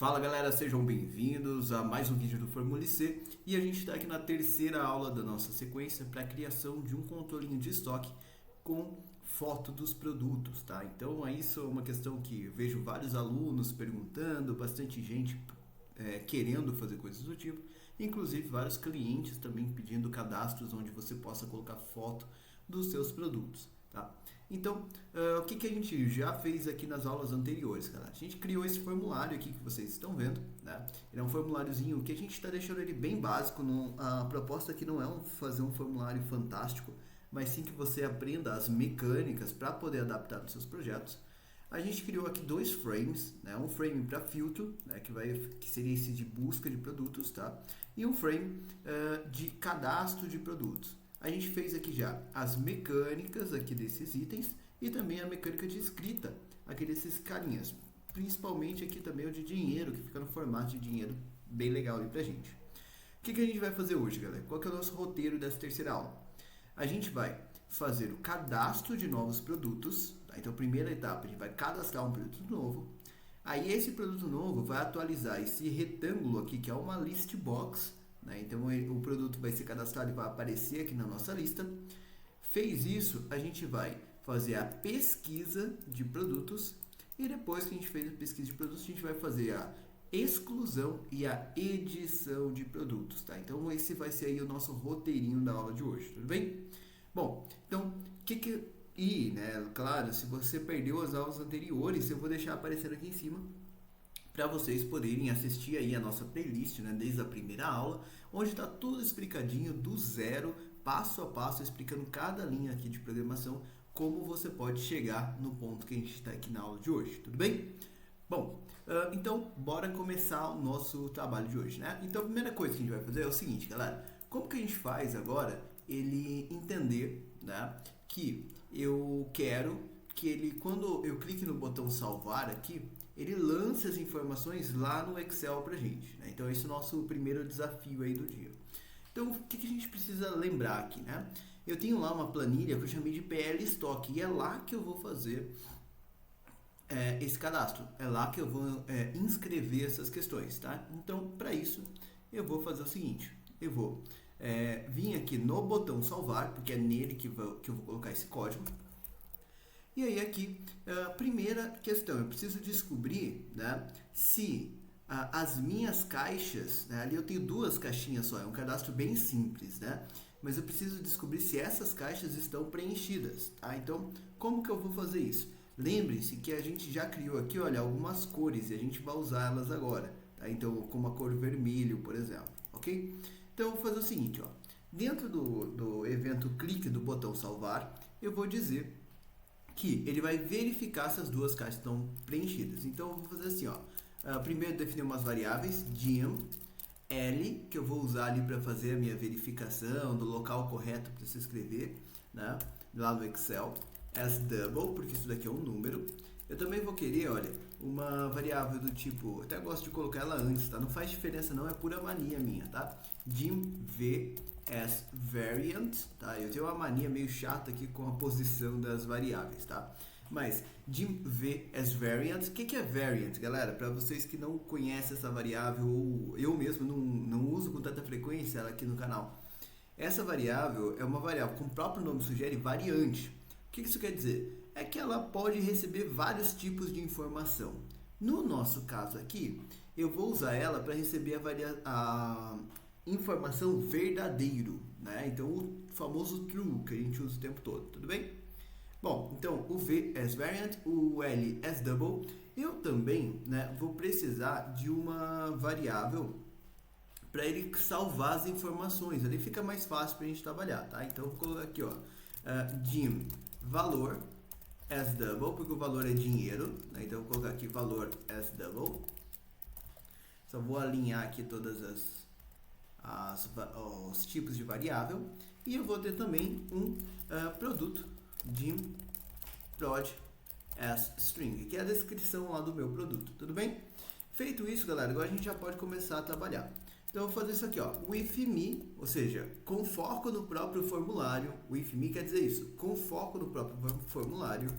Fala galera, sejam bem-vindos a mais um vídeo do Formule C e a gente está aqui na terceira aula da nossa sequência para a criação de um controlinho de estoque com foto dos produtos, tá? Então isso é uma questão que eu vejo vários alunos perguntando, bastante gente querendo fazer coisas do tipo, inclusive vários clientes também pedindo cadastros onde você possa colocar foto dos seus produtos, tá? Então, o que a gente já fez aqui nas aulas anteriores, galera? A gente criou esse formulário aqui que vocês estão vendo, né? Ele é um formuláriozinho que a gente está deixando ele bem básico. A proposta aqui não é fazer um formulário fantástico, mas sim que você aprenda as mecânicas para poder adaptar nos seus projetos. A gente criou aqui dois frames, né? Um frame para filtro, né? que seria esse de busca de produtos, tá? E um frame de cadastro de produtos. A gente fez aqui já as mecânicas aqui desses itens e também a mecânica de escrita aqui desses carinhas. Principalmente aqui também o de dinheiro, que fica no formato de dinheiro, bem legal ali pra gente. O que a gente vai fazer hoje, galera? Qual que é o nosso roteiro dessa terceira aula? A gente vai fazer o cadastro de novos produtos, tá? Então, primeira etapa, a gente vai cadastrar um produto novo. Aí esse produto novo vai atualizar esse retângulo aqui, que é uma list box, né? Então o produto vai ser cadastrado e vai aparecer aqui na nossa lista. Fez isso, a gente vai fazer a pesquisa de produtos e depois que a gente fez a pesquisa de produtos, a gente vai fazer a exclusão e a edição de produtos, tá? Então esse vai ser aí o nosso roteirinho da aula de hoje, tudo bem? Bom, então né, claro, se você perdeu as aulas anteriores, eu vou deixar aparecendo aqui em cima para vocês poderem assistir aí a nossa playlist, né, desde a primeira aula, onde está tudo explicadinho do zero, passo a passo, explicando cada linha aqui de programação, como você pode chegar no ponto que a gente está aqui na aula de hoje, tudo bem? Bom, então bora começar o nosso trabalho de hoje, né? Então a primeira coisa que a gente vai fazer é o seguinte, galera, como que a gente faz agora ele entender, né, que eu quero que ele, quando eu clique no botão salvar aqui, ele lance as informações lá no Excel pra gente, né? Então esse é o nosso primeiro desafio aí do dia. Então o que a gente precisa lembrar aqui, né? Eu tenho lá uma planilha que eu chamei de PL Stock e é lá que eu vou fazer esse cadastro, é lá que eu vou inscrever essas questões, tá? Então para isso eu vou fazer o seguinte, eu vou vir aqui no botão salvar, porque é nele que eu vou colocar esse código. E aí aqui, a primeira questão, eu preciso descobrir, né, se as minhas caixas, né, ali eu tenho duas caixinhas só, é um cadastro bem simples, né, mas eu preciso descobrir se essas caixas estão preenchidas, tá? Então, como que eu vou fazer isso? Lembre-se que a gente já criou aqui, olha, algumas cores e a gente vai usar elas agora, tá? Então, como a cor vermelho, por exemplo, ok? Então, eu vou fazer o seguinte, ó, dentro do evento clique do botão salvar, eu vou dizer que ele vai verificar se as duas caixas estão preenchidas. Então eu vou fazer assim, ó. Primeiro definir umas variáveis, dim, L, que eu vou usar ali para fazer a minha verificação do local correto para se escrever, né, lá no Excel, as double, porque isso daqui é um número. Eu também vou querer, olha, uma variável do tipo, até gosto de colocar ela antes, tá? Não faz diferença não, é pura mania minha, tá? Dim v as variant, tá? Eu tenho uma mania meio chata aqui com a posição das variáveis, tá? Mas dim v as variant, o que é variant, galera? Para vocês que não conhecem essa variável, ou eu mesmo não uso com tanta frequência ela aqui no canal. Essa variável é uma variável, como o próprio nome sugere, variante. O que isso quer dizer? É que ela pode receber vários tipos de informação. No nosso caso aqui, eu vou usar ela para receber a informação verdadeiro, né? Então o famoso true que a gente usa o tempo todo, tudo bem? Bom, então o V as variant, o L as double. Eu também, né, vou precisar de uma variável para ele salvar as informações. Ali fica mais fácil para a gente trabalhar, tá? Então eu vou colocar aqui, ó, dim valor as double, porque o valor é dinheiro, né? Então eu vou colocar aqui valor as double. Só vou alinhar aqui todas os tipos de variável e eu vou ter também um produto dim prod as string, que é a descrição lá do meu produto, tudo bem? Feito isso, galera, agora a gente já pode começar a trabalhar. Então eu vou fazer isso aqui, ó, with me, ou seja, com foco no próprio formulário. With me quer dizer isso, com foco no próprio formulário.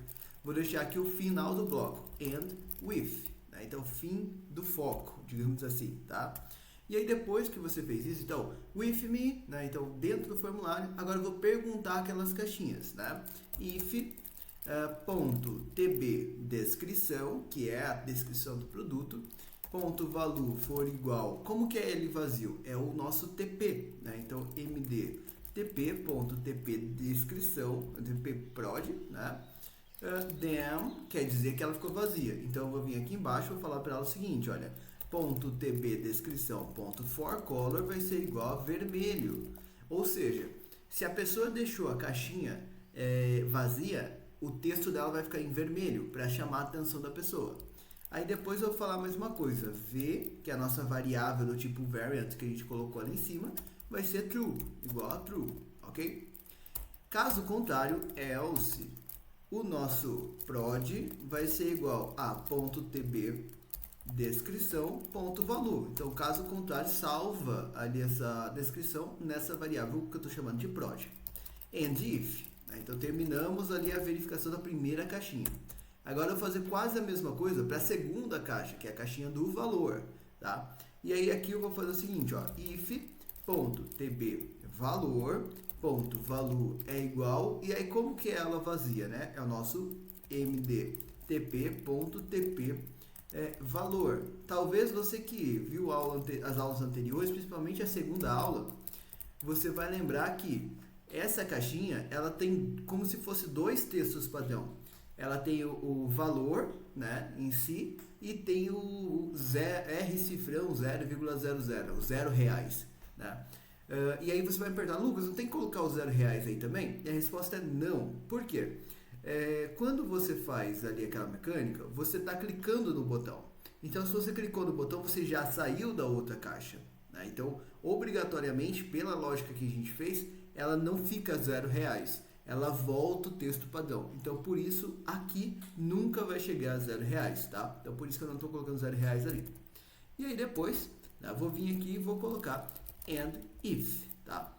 Vou deixar aqui o final do bloco, and with, né? Então, fim do foco, digamos assim, tá? E aí, depois que você fez isso, então, with me, né? Então, dentro do formulário, agora eu vou perguntar aquelas caixinhas, né? If, ponto TB descrição, que é a descrição do produto, ponto value for igual, como que é ele vazio? É o nosso TP, né? Então, md tp.tp descrição, tp prod, né? Then quer dizer que ela ficou vazia. Então eu vou vir aqui embaixo e vou falar para ela o seguinte, olha, ponto tb descrição ponto for color vai ser igual a vermelho. Ou seja, se a pessoa deixou a caixinha vazia, o texto dela vai ficar em vermelho para chamar a atenção da pessoa. Aí depois eu vou falar mais uma coisa, v, que é a nossa variável do tipo variant que a gente colocou ali em cima, vai ser true, igual a true, ok? Caso contrário, else, o nosso prod vai ser igual a .tb descrição.value. Então, caso contrário, salva ali essa descrição nessa variável que eu estou chamando de prod. And if, né? Então terminamos ali a verificação da primeira caixinha. Agora eu vou fazer quase a mesma coisa para a segunda caixa, que é a caixinha do valor, tá? E aí aqui eu vou fazer o seguinte, ó, if.tb valor, ponto value é igual, e aí como que é ela vazia, né? É o nosso mdtp.tp valor. Talvez você que viu as aulas anteriores, principalmente a segunda aula, você vai lembrar que essa caixinha, ela tem como se fosse dois textos padrão. Ela tem o valor, né, em si, e tem o R cifrão 0,00, o 0 reais, né? E aí você vai me perguntar, Lucas, não tem que colocar os 0 reais aí também? E a resposta é não. Por quê? Quando você faz ali aquela mecânica, você está clicando no botão. Então, se você clicou no botão, você já saiu da outra caixa, né? Então, obrigatoriamente, pela lógica que a gente fez, ela não fica 0 reais. Ela volta o texto padrão. Então, por isso, aqui nunca vai chegar a 0 reais, tá? Então, por isso que eu não estou colocando 0 reais ali. E aí, depois, né, vou vir aqui e vou colocar and if, tá?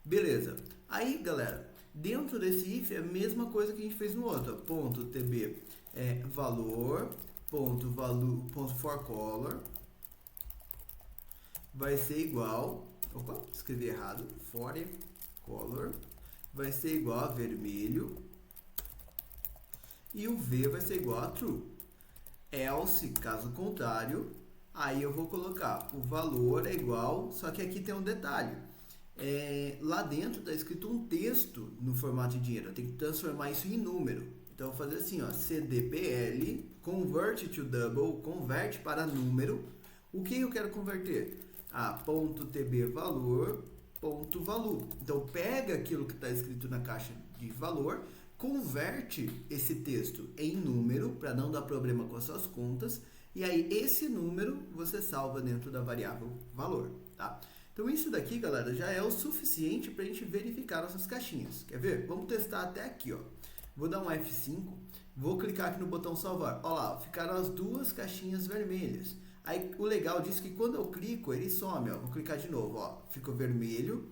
Beleza. Aí, galera, dentro desse if é a mesma coisa que a gente fez no outro. Ponto .tb valor, ponto value, ponto for color vai ser igual, opa, escrevi errado, for color vai ser igual a vermelho e o V vai ser igual a true. Else, caso contrário, aí eu vou colocar o valor é igual, só que aqui tem um detalhe. Lá dentro está escrito um texto no formato de dinheiro, eu tenho que transformar isso em número. Então eu vou fazer assim, ó, CDPL, convert to double, converte para número. O que eu quero converter? Ponto .tb valor, ponto value. Então pega aquilo que está escrito na caixa de valor, converte esse texto em número para não dar problema com as suas contas, e aí esse número você salva dentro da variável valor, tá? Então isso daqui, galera, já é o suficiente para a gente verificar nossas caixinhas. Quer ver? Vamos testar até aqui, ó. Vou dar um F5, vou clicar aqui no botão salvar. Olha lá, ficaram as duas caixinhas vermelhas. Aí o legal disso é que quando eu clico, ele some, ó. Vou clicar de novo, ó. Ficou vermelho.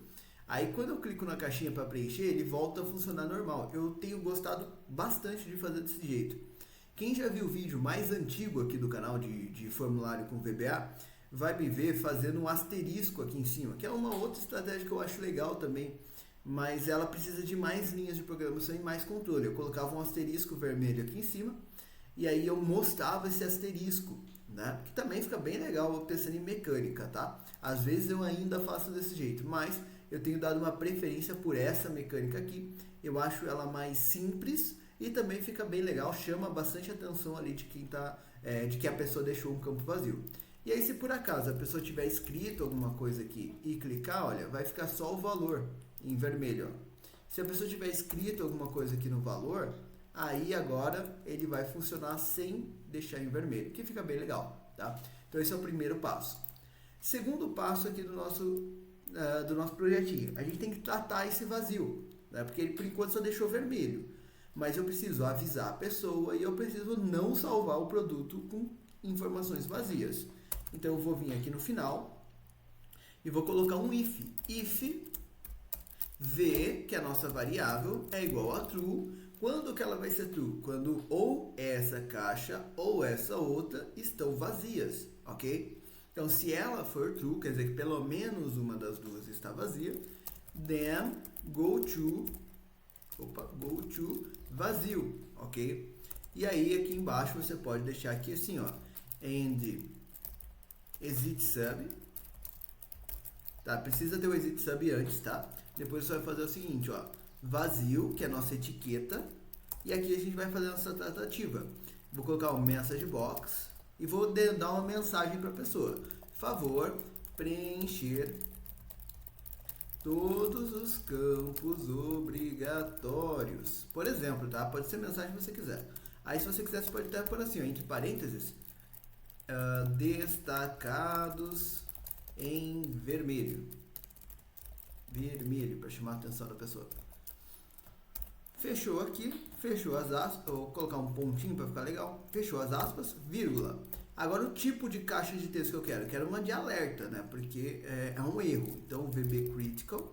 Aí quando eu clico na caixinha para preencher, ele volta a funcionar normal. Eu tenho gostado bastante de fazer desse jeito. Quem já viu o vídeo mais antigo aqui do canal de formulário com VBA, vai me ver fazendo um asterisco aqui em cima, que é uma outra estratégia que eu acho legal também, mas ela precisa de mais linhas de programação e mais controle. Eu colocava um asterisco vermelho aqui em cima, e aí eu mostrava esse asterisco, né? Que também fica bem legal pensando em mecânica, tá? Às vezes eu ainda faço desse jeito, mas eu tenho dado uma preferência por essa mecânica aqui. Eu acho ela mais simples e também fica bem legal, chama bastante atenção ali de quem tá, de que a pessoa deixou um campo vazio. E aí, se por acaso a pessoa tiver escrito alguma coisa aqui e clicar, olha, vai ficar só o valor em vermelho, ó. Se a pessoa tiver escrito alguma coisa aqui no valor, aí agora ele vai funcionar sem deixar em vermelho, que fica bem legal, tá? Então esse é o primeiro passo. Segundo passo aqui do nosso projetinho, a gente tem que tratar esse vazio, né? Porque ele por enquanto só deixou vermelho, mas eu preciso avisar a pessoa e eu preciso não salvar o produto com informações vazias. Então eu vou vir aqui no final e vou colocar um if v, que é a nossa variável, é igual a true, quando que ela vai ser true? Quando ou essa caixa ou essa outra estão vazias, ok? Então, se ela for true, quer dizer que pelo menos uma das duas está vazia, then go to vazio, ok? E aí aqui embaixo você pode deixar aqui assim, ó, and exit sub, tá? Precisa ter o exit sub antes, tá? Depois você vai fazer o seguinte, ó, vazio, que é a nossa etiqueta, e aqui a gente vai fazer a nossa tratativa. Vou colocar um message box e vou dar uma mensagem para a pessoa. Favor preencher todos os campos obrigatórios. Por exemplo, tá? Pode ser mensagem que você quiser. Aí, se você quiser, você pode até pôr assim, ó, entre parênteses, destacados em vermelho. Vermelho, para chamar a atenção da pessoa. Fechou aqui, fechou as aspas, vou colocar um pontinho para ficar legal. Fechou as aspas, vírgula. Agora o tipo de caixa de texto que eu quero uma de alerta, né? Porque é um erro. Então, VB critical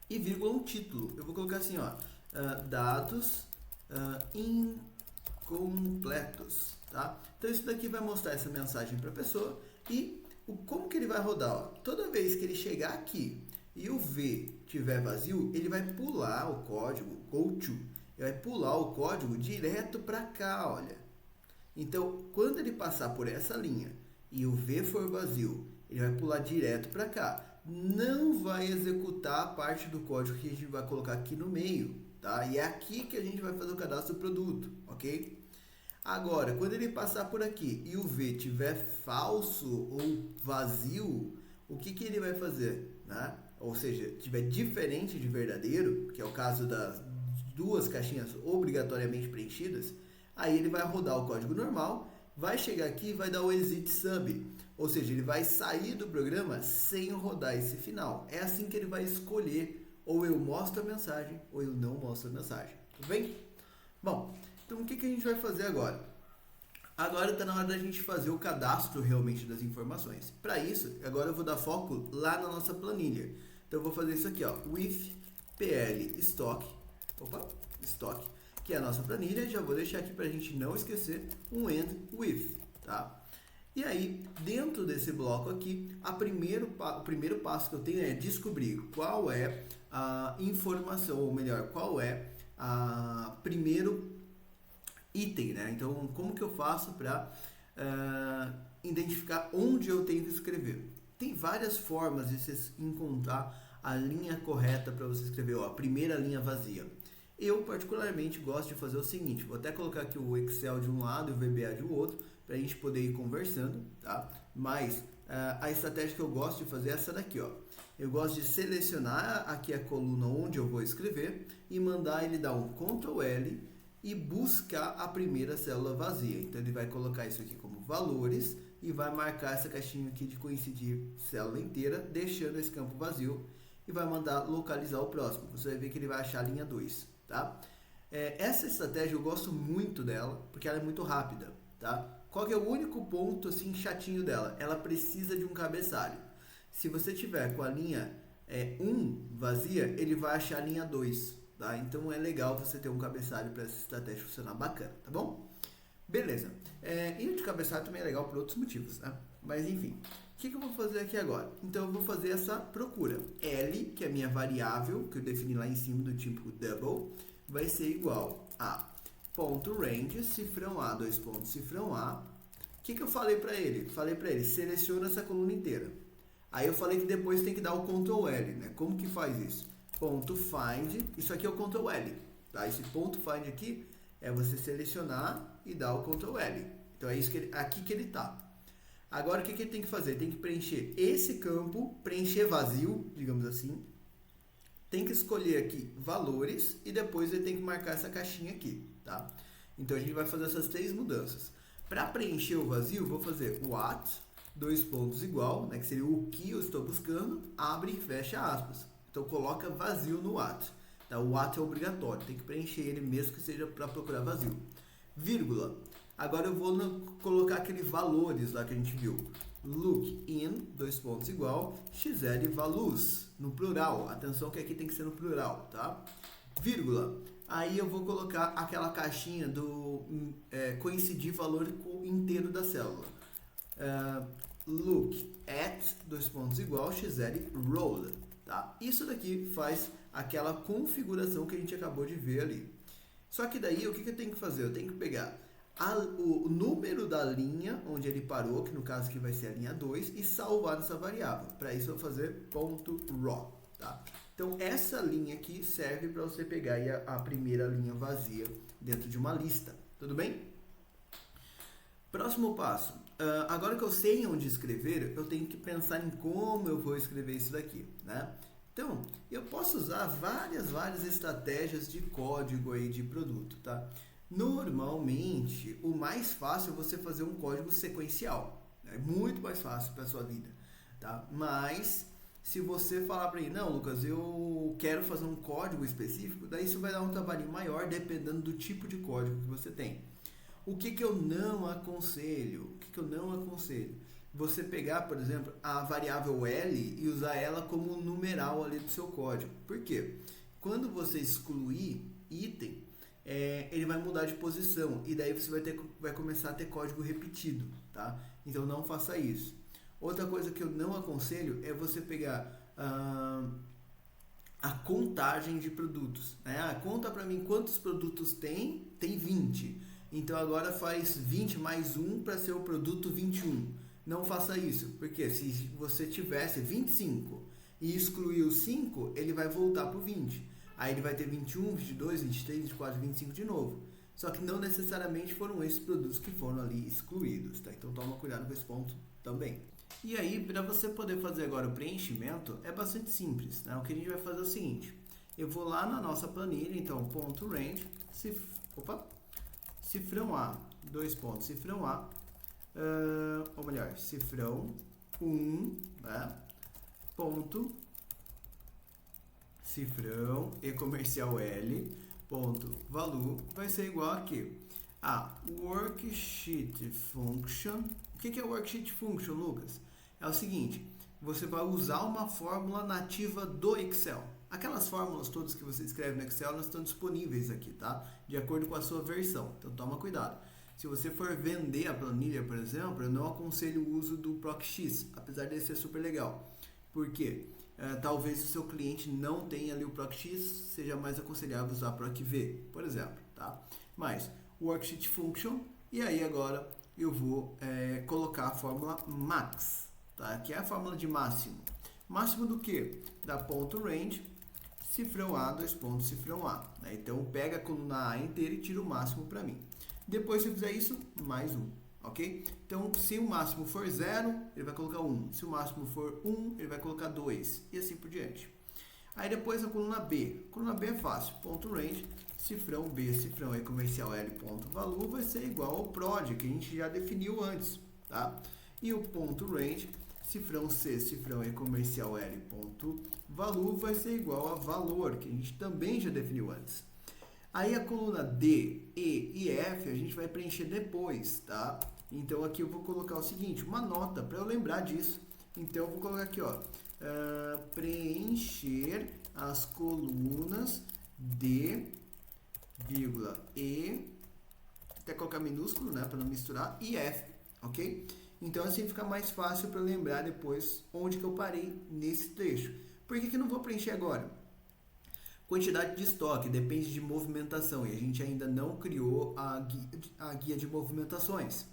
e vírgula um título. Eu vou colocar assim, ó, dados incompletos, tá? Então isso daqui vai mostrar essa mensagem para a pessoa e como que ele vai rodar, ó. Toda vez que ele chegar aqui e o V tiver vazio, ele vai pular o código go to. Ele vai pular o código direto para cá, olha. Então, quando ele passar por essa linha e o V for vazio, ele vai pular direto para cá. Não vai executar a parte do código que a gente vai colocar aqui no meio, tá? E é aqui que a gente vai fazer o cadastro do produto, ok? Agora, quando ele passar por aqui e o V tiver falso ou vazio, o que ele vai fazer, né? Ou seja, tiver diferente de verdadeiro, que é o caso das duas caixinhas obrigatoriamente preenchidas, aí ele vai rodar o código normal, vai chegar aqui e vai dar o exit sub, ou seja, ele vai sair do programa sem rodar esse final. É assim que ele vai escolher, ou eu mostro a mensagem, ou eu não mostro a mensagem, tudo bem? Bom, então o que a gente vai fazer agora? Agora está na hora da gente fazer o cadastro realmente das informações. Para isso, agora eu vou dar foco lá na nossa planilha. Então eu vou fazer isso aqui, ó, with pl stock, que é a nossa planilha. Já vou deixar aqui para a gente não esquecer um and with, tá? E aí, dentro desse bloco aqui, o primeiro passo que eu tenho é descobrir qual é a informação, ou melhor, qual é a primeiro item, né? Então, como que eu faço para identificar onde eu tenho que escrever? Tem várias formas de você encontrar a linha correta para você escrever, ó, a primeira linha vazia. Eu, particularmente, gosto de fazer o seguinte, vou até colocar aqui o Excel de um lado e o VBA de um outro, para a gente poder ir conversando, tá? Mas a estratégia que eu gosto de fazer é essa daqui, ó. Eu gosto de selecionar aqui a coluna onde eu vou escrever e mandar ele dar um Ctrl L e buscar a primeira célula vazia. Então, ele vai colocar isso aqui como valores e vai marcar essa caixinha aqui de coincidir célula inteira, deixando esse campo vazio e vai mandar localizar o próximo. Você vai ver que ele vai achar a linha 2, tá? Essa estratégia eu gosto muito dela, porque ela é muito rápida, tá? Qual que é o único ponto assim chatinho dela? Ela precisa de um cabeçalho. Se você tiver com a linha 1 vazia, ele vai achar a linha 2, tá? Então é legal você ter um cabeçalho para essa estratégia funcionar bacana, tá bom? Beleza. E o de cabeçalho também é legal por outros motivos, né? Mas enfim, o que eu vou fazer aqui agora? Então eu vou fazer essa procura. L, que é a minha variável, que eu defini lá em cima do tipo double, vai ser igual a ponto range, cifrão A, dois pontos, cifrão A. O que eu falei para ele? Falei para ele, seleciona essa coluna inteira. Aí eu falei que depois tem que dar o Ctrl L, né? Como que faz isso? Ponto find, isso aqui é o Ctrl L, tá? Esse ponto find aqui é você selecionar e dar o Ctrl L. Então é isso aqui que ele tá. Agora o que ele tem que fazer? Tem que preencher esse campo, preencher vazio, digamos assim. Tem que escolher aqui valores e depois ele tem que marcar essa caixinha aqui, tá? Então a gente vai fazer essas três mudanças. Para preencher o vazio, vou fazer what, dois pontos igual, né, que seria o que eu estou buscando, abre e fecha aspas. Então coloca vazio no what. Tá? O what é obrigatório, tem que preencher ele mesmo que seja para procurar vazio. Vírgula. Agora eu vou colocar aqueles valores lá que a gente viu. Look in, dois pontos igual, xl values, no plural. Atenção que aqui tem que ser no plural, tá? Vírgula. Aí eu vou colocar aquela caixinha do coincidir valor inteiro da célula. Look at, dois pontos igual, xl roll, tá? Isso daqui faz aquela configuração que a gente acabou de ver ali. Só que daí, o que eu tenho que fazer? Eu tenho que pegar o número da linha onde ele parou, que no caso aqui vai ser a linha 2, e salvar essa variável. Para isso eu vou fazer .raw, tá? Então essa linha aqui serve para você pegar aí a primeira linha vazia dentro de uma lista, tudo bem? Próximo passo. Agora que eu sei onde escrever, eu tenho que pensar em como eu vou escrever isso daqui, né? Então, eu posso usar várias estratégias de código aí de produto, tá? Normalmente, o mais fácil é você fazer um código sequencial. É muito mais fácil para a sua vida, tá? Mas, se você falar para mim, não, Lucas, eu quero fazer um código específico, daí isso vai dar um trabalho maior dependendo do tipo de código que você tem. O que eu não aconselho? Você pegar, por exemplo, a variável L e usar ela como numeral ali do seu código. Por quê? Quando você excluir item, ele vai mudar de posição e daí você vai começar a ter código repetido, tá? Então não faça isso. Outra coisa que eu não aconselho é você pegar a contagem de produtos, né? Conta para mim quantos produtos tem 20. Então agora faz 20 mais 1 para ser o produto 21. Não faça isso, porque se você tivesse 25 e excluir o 5, ele vai voltar para o 20. Aí ele vai ter 21, 22, 23, 24, 25 de novo. Só que não necessariamente foram esses produtos que foram ali excluídos, tá? Então toma cuidado com esse ponto também. E aí, para você poder fazer agora o preenchimento, é bastante simples, né? O que a gente vai fazer é o seguinte. Eu vou lá na nossa planilha, então, .range, cifrão A, dois pontos, cifrão A, ou melhor, cifrão 1, né? Ponto, cifrão e comercial L, ponto, value, vai ser igual aqui a worksheet function. O que é worksheet function, Lucas? É o seguinte, você vai usar uma fórmula nativa do Excel. Aquelas fórmulas todas que você escreve no Excel, elas estão disponíveis aqui, tá? De acordo com a sua versão, então toma cuidado. Se você for vender a planilha, por exemplo, eu não aconselho o uso do ProcX, apesar de ser super legal. Por quê? Talvez o seu cliente não tenha ali o ProcX, seja mais aconselhável usar ProcV, por exemplo, tá? Mas, worksheet function, e aí agora eu vou colocar a fórmula max, tá? Que é a fórmula de máximo. Máximo do que? Da .range, cifrão A, dois pontos, cifrão A. Né? Então, pega a coluna A inteira e tira o máximo para mim. Depois, se eu fizer isso, mais um, ok? Então, se o máximo for 0, ele vai colocar 1. Se o máximo for 1, ele vai colocar 2. E assim por diante. Aí depois a coluna B. A coluna B é fácil. .range, cifrão B, cifrão E comercial L, ponto value, vai ser igual ao prod, que a gente já definiu antes, tá? E o .range, cifrão C, cifrão E comercial L, ponto value, vai ser igual a valor, que a gente também já definiu antes. Aí a coluna D, E e F a gente vai preencher depois, tá? Então aqui eu vou colocar o seguinte, uma nota para eu lembrar disso. Então eu vou colocar aqui, ó, preencher as colunas D, vírgula, E, até colocar minúsculo, né, para não misturar, e F, ok? Então assim fica mais fácil para lembrar depois onde que eu parei nesse trecho. Por que eu não vou preencher agora? Quantidade de estoque depende de movimentação e a gente ainda não criou a guia de movimentações.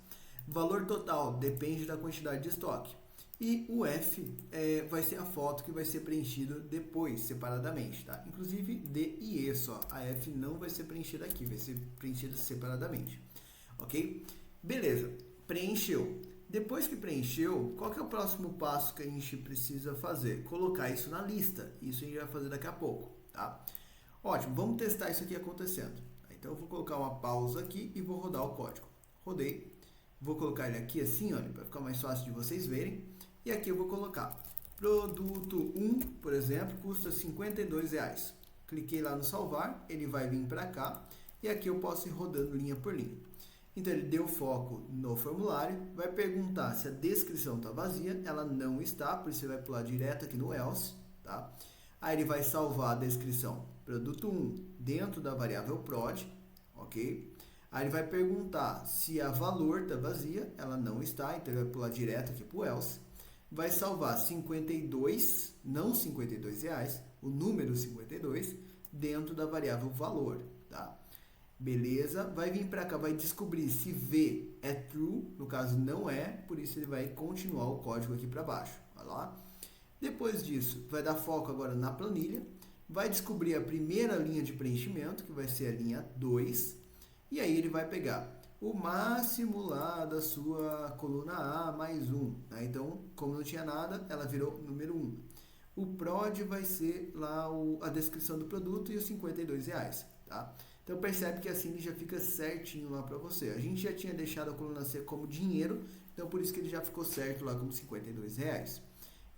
Valor total depende da quantidade de estoque. E o F vai ser a foto que vai ser preenchida depois, separadamente, tá? Inclusive D e E só. A F não vai ser preenchida aqui, vai ser preenchida separadamente. Ok? Beleza, preencheu. Depois que preencheu, qual que é o próximo passo que a gente precisa fazer? Colocar isso na lista. Isso a gente vai fazer daqui a pouco. Tá? Ótimo, vamos testar isso aqui acontecendo. Então eu vou colocar uma pausa aqui e vou rodar o código. Rodei, vou colocar ele aqui assim, olha, para ficar mais fácil de vocês verem. E aqui eu vou colocar produto 1, por exemplo, custa R$52. Cliquei lá no salvar, ele vai vir para cá e aqui eu posso ir rodando linha por linha. Então ele deu foco no formulário, vai perguntar se a descrição está vazia, ela não está, por isso você vai pular direto aqui no else, tá? Aí ele vai salvar a descrição produto 1 dentro da variável prod, ok? Aí ele vai perguntar se a valor está vazia, ela não está, então ele vai pular direto aqui para o else. Vai salvar 52, não R$ 52, o número 52, dentro da variável valor, tá? Beleza, vai vir para cá, vai descobrir se V é true, no caso não é, por isso ele vai continuar o código aqui para baixo, olha lá. Depois disso, vai dar foco agora na planilha, vai descobrir a primeira linha de preenchimento, que vai ser a linha 2, e aí ele vai pegar o máximo lá da sua coluna A mais 1, né? Então, como não tinha nada, ela virou número 1. O prod vai ser lá a descrição do produto e os R$ 52, tá? Então percebe que assim ele já fica certinho lá para você. A gente já tinha deixado a coluna C como dinheiro, então por isso que ele já ficou certo lá como R$ 52.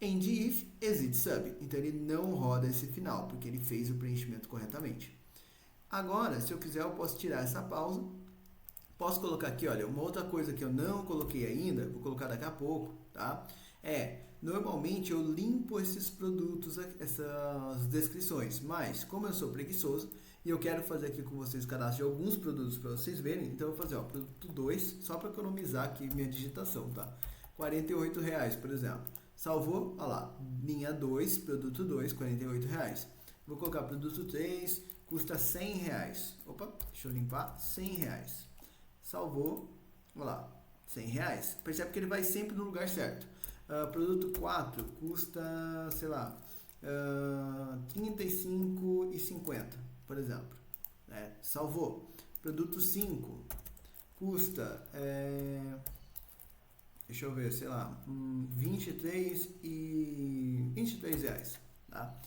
End if, exit sub. Então ele não roda esse final, porque ele fez o preenchimento corretamente. Agora, se eu quiser, eu posso tirar essa pausa. Posso colocar aqui, olha, uma outra coisa que eu não coloquei ainda, vou colocar daqui a pouco, tá? Normalmente eu limpo esses produtos, essas descrições, mas como eu sou preguiçoso e eu quero fazer aqui com vocês o cadastro de alguns produtos para vocês verem, então eu vou fazer, ó, produto 2, só para economizar aqui minha digitação, tá? R$ 48, por exemplo. Salvou, olha lá, linha 2, produto 2, R$ 48. Vou colocar produto 3, custa R$ 100. Opa, deixa eu limpar, R$ 100. Salvou, olha lá, R$ 100. Percebe que ele vai sempre no lugar certo. Produto 4 custa, sei lá, R$ 35,50, por exemplo. Salvou. Produto 5 custa, deixa eu ver, sei lá, R$ 23. Tá?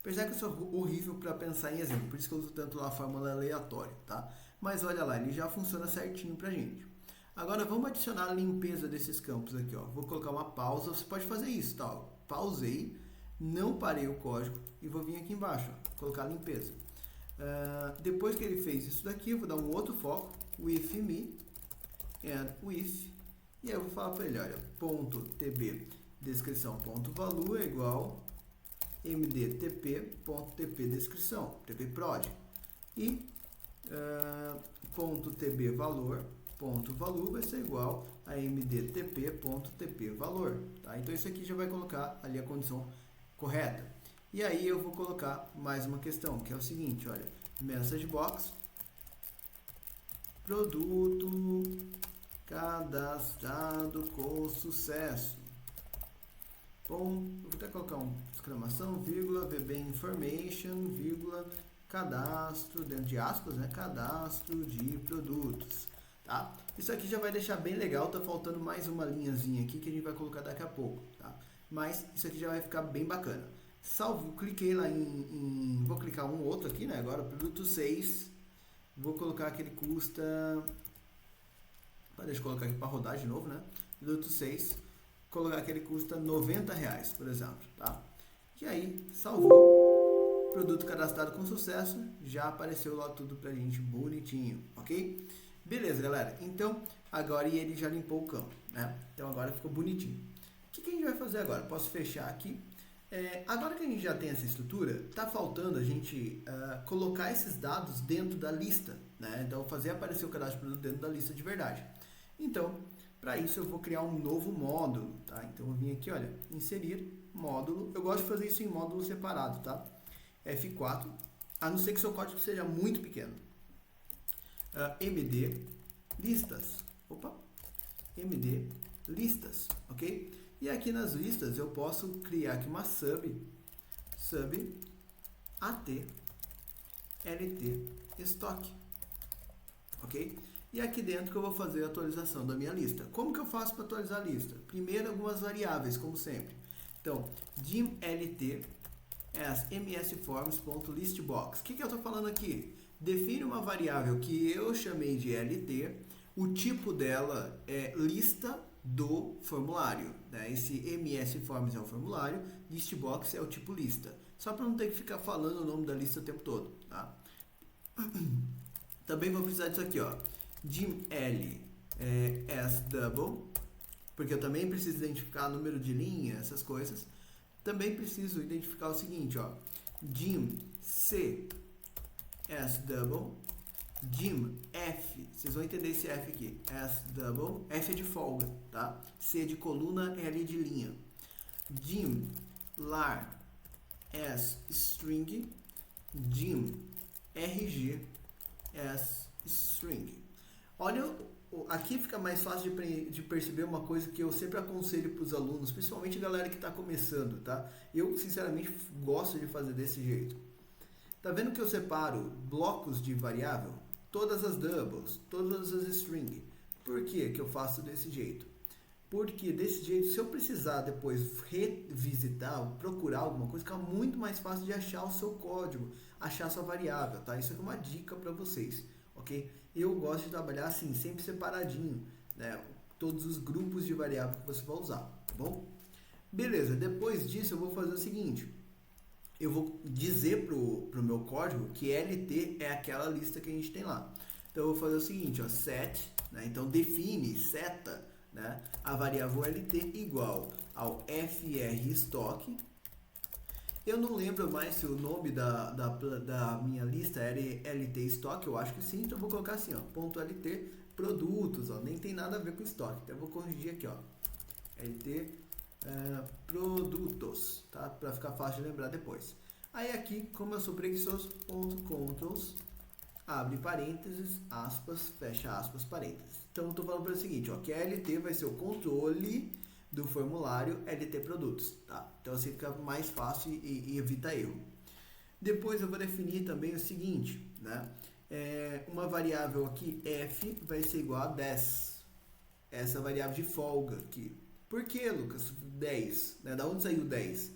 Percebe que eu sou horrível para pensar em exemplo, por isso que eu uso tanto lá a fórmula aleatória, tá? Mas olha lá, ele já funciona certinho pra gente. Agora vamos adicionar a limpeza desses campos aqui, ó. Vou colocar uma pausa, você pode fazer isso, tá? Pausei, não parei o código e vou vir aqui embaixo, ó, colocar a limpeza. Depois que ele fez isso daqui, eu vou dar um outro foco, with me and with, e aí eu vou falar para ele, olha, ponto .tb descrição ponto value é igual mdtp.tp descrição, tp prod, e ponto .tb valor ponto value vai ser igual a mdtp.tp valor, tá? Então isso aqui já vai colocar ali a condição correta. E aí eu vou colocar mais uma questão, que é o seguinte, olha, message box, produto cadastrado com sucesso. Bom, eu vou até colocar uma exclamação, vírgula, vb information, vírgula, cadastro, dentro de aspas, né? Cadastro de produtos, tá? Isso aqui já vai deixar bem legal, tá faltando mais uma linhazinha aqui que a gente vai colocar daqui a pouco, tá? Mas isso aqui já vai ficar bem bacana. Salvo, cliquei lá vou clicar um outro aqui, né? Agora, produto 6, vou colocar que ele custa, deixa eu colocar aqui para rodar de novo, né? Produto 6, colocar que ele custa R$90, por exemplo, tá? E aí, salvou, produto cadastrado com sucesso, já apareceu lá tudo pra gente bonitinho, ok? Beleza, galera, então, agora ele já limpou o campo, né? Então agora ficou bonitinho. O que a gente vai fazer agora? Posso fechar aqui. Agora que a gente já tem essa estrutura, tá faltando a gente colocar esses dados dentro da lista, né? Então, fazer aparecer o cadastro de produto dentro da lista de verdade. Então, para isso eu vou criar um novo módulo, tá? Então, eu vou vir aqui, olha, inserir módulo. Eu gosto de fazer isso em módulo separado, tá? F4, a não ser que seu código seja muito pequeno. MD listas. MD listas, ok? E aqui nas listas eu posso criar aqui uma sub at lt stock, ok? E aqui dentro que eu vou fazer a atualização da minha lista. Como que eu faço para atualizar a lista? Primeiro, algumas variáveis, como sempre. Então, dim lt as msforms.listbox. O que eu estou falando aqui? Define uma variável que eu chamei de lt, o tipo dela é lista do formulário, né? Esse msforms é o formulário, listbox é o tipo lista. Só para não ter que ficar falando o nome da lista o tempo todo, tá? Também vou precisar disso aqui, ó. Dim l as double, porque eu também preciso identificar número de linha, essas coisas. Também preciso identificar o seguinte, ó. Dim c S double, dim, F, vocês vão entender esse F aqui, S double, F é de folga, tá? C de coluna, L de linha. Dim, lar, S string, dim, RG, S string. Olha, aqui fica mais fácil de perceber uma coisa que eu sempre aconselho para os alunos, principalmente a galera que está começando, tá? Eu, sinceramente, gosto de fazer desse jeito. Tá vendo que eu separo blocos de variável? Todas as doubles, todas as string. Por que eu faço desse jeito? Porque desse jeito, se eu precisar depois revisitar, procurar alguma coisa, fica muito mais fácil de achar o seu código, achar a sua variável, tá? Isso é uma dica para vocês, ok? Eu gosto de trabalhar assim, sempre separadinho, né? Todos os grupos de variável que você vai usar, tá bom? Beleza, depois disso eu vou fazer o seguinte. Eu vou dizer pro meu código que LT é aquela lista que a gente tem lá. Então eu vou fazer o seguinte, ó, set, né? Então define, seta, né, a variável LT igual ao frStock. Eu não lembro mais se o nome da minha lista era LT Stock, eu acho que sim, então eu vou colocar assim, ó, .lt produtos, ó, nem tem nada a ver com estoque, então eu vou corrigir aqui, ó, LT produtos, tá? Para ficar fácil de lembrar depois. Aí aqui, como eu sou preguiçoso, .controls, abre parênteses, aspas, fecha aspas, parênteses. Então eu estou falando para o seguinte, ó, que a LT vai ser o controle do formulário LT produtos, tá? Então assim fica mais fácil e evita erro. Depois eu vou definir também o seguinte, né? Uma variável aqui, f, vai ser igual a 10. Essa variável de folga aqui. Por que, Lucas? 10, né? Da onde saiu 10?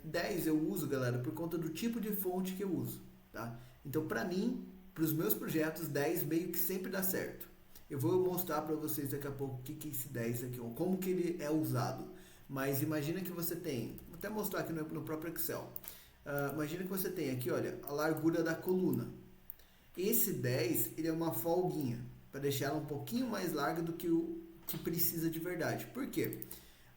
10 eu uso, galera, por conta do tipo de fonte que eu uso, tá? Então, para mim, para os meus projetos, 10 meio que sempre dá certo. Eu vou mostrar para vocês daqui a pouco o que é esse 10 aqui, ou como que ele é usado. Mas imagina que você tem, vou até mostrar aqui no próprio Excel. Imagina que você tem aqui, olha, a largura da coluna. Esse 10, ele é uma folguinha, para deixar ela um pouquinho mais larga do que o que precisa de verdade. Por quê?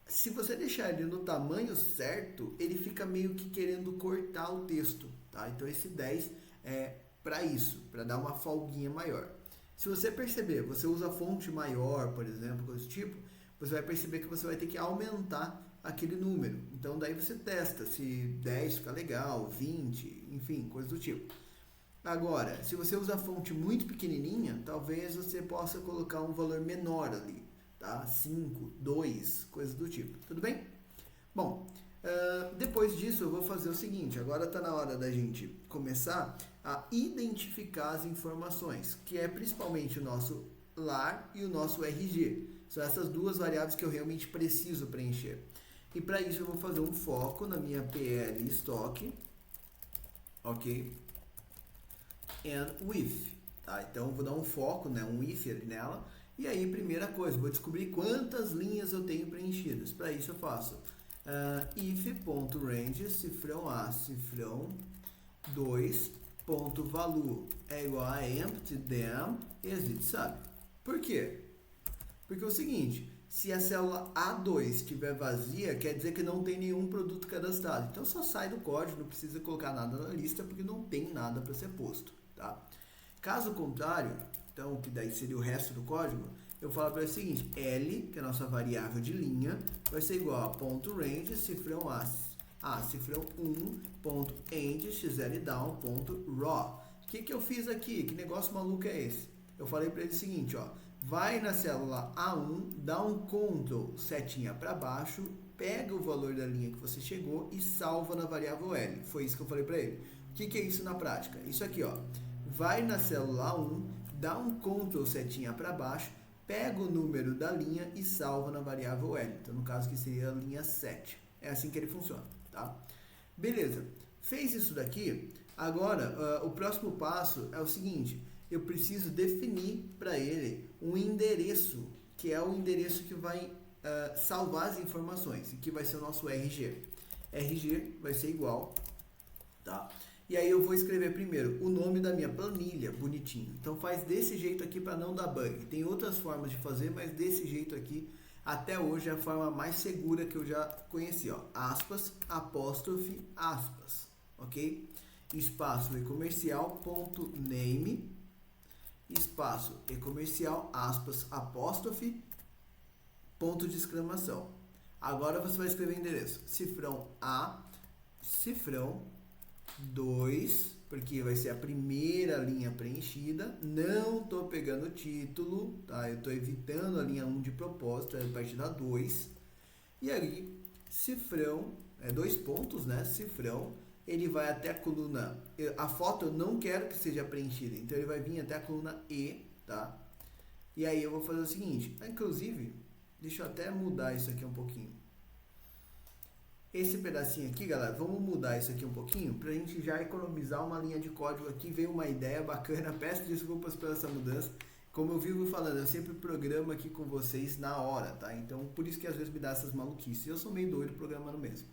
Se você deixar ele no tamanho certo, ele fica meio que querendo cortar o texto, tá? Então esse 10 é para isso, para dar uma folguinha maior. Se você perceber, você usa fonte maior, por exemplo, coisa do tipo, você vai perceber que você vai ter que aumentar aquele número. Então daí você testa se 10 fica legal, 20, enfim, coisa do tipo. Agora, se você usa fonte muito pequenininha, talvez você possa colocar um valor menor ali, tá? 5, 2, coisas do tipo. Tudo bem? Bom, depois disso eu vou fazer o seguinte, agora está na hora da gente começar a identificar as informações, que é principalmente o nosso lar e o nosso RG. São essas duas variáveis que eu realmente preciso preencher. E para isso eu vou fazer um foco na minha PL Stock, ok? And with, tá? Então eu vou dar um foco, né, um if ali nela. E aí, primeira coisa, vou descobrir quantas linhas eu tenho preenchidas. Para isso eu faço if.range, cifrão A, cifrão 2, ponto value é igual a empty them exit sub. Por quê? Porque é o seguinte, se a célula A2 estiver vazia, quer dizer que não tem nenhum produto cadastrado. Então só sai do código, não precisa colocar nada na lista, porque não tem nada para ser posto, tá? Caso contrário, então, que daí seria o resto do código, eu falo para o seguinte, L, que é a nossa variável de linha, vai ser igual a ponto range, cifrão A, cifrão 1, ponto end, xl down, ponto raw. O que eu fiz aqui? Que negócio maluco é esse? Eu falei para ele o seguinte, ó, vai na célula A1, dá um Ctrl setinha para baixo, pega o valor da linha que você chegou e salva na variável L. Foi isso que eu falei para ele. O que é isso na prática? Isso aqui, ó, vai na célula A1, dá um Ctrl setinha para baixo, pega o número da linha e salva na variável L. Então, no caso, que seria a linha 7. É assim que ele funciona, tá? Beleza. Fez isso daqui, agora, o próximo passo é o seguinte, eu preciso definir para ele um endereço, que é o endereço que vai salvar as informações, e que vai ser o nosso RG. RG vai ser igual, tá? E aí eu vou escrever primeiro o nome da minha planilha, bonitinho. Então faz desse jeito aqui para não dar bug. Tem outras formas de fazer, mas desse jeito aqui, até hoje é a forma mais segura que eu já conheci, ó. Aspas, apóstrofe, aspas, ok? espaço e-comercial, ponto name, espaço e-comercial, aspas, apóstrofe, ponto de exclamação. Agora você vai escrever o endereço, cifrão A, cifrão 2, porque vai ser a primeira linha preenchida. Não estou pegando o título, tá? Eu estou evitando a linha 1 de propósito, é a partir da 2. E aí, cifrão, 2 pontos, né? Cifrão, ele vai até a coluna, a foto eu não quero que seja preenchida, então ele vai vir até a coluna E, tá? E aí eu vou fazer o seguinte, inclusive, deixa eu até mudar isso aqui um pouquinho. Esse pedacinho aqui, galera, vamos mudar isso aqui um pouquinho pra gente já economizar uma linha de código aqui. Veio uma ideia bacana, peço desculpas pela essa mudança. Como eu vivo falando, eu sempre programo aqui com vocês na hora, tá? Então, por isso que às vezes me dá essas maluquices. Eu sou meio doido programando mesmo.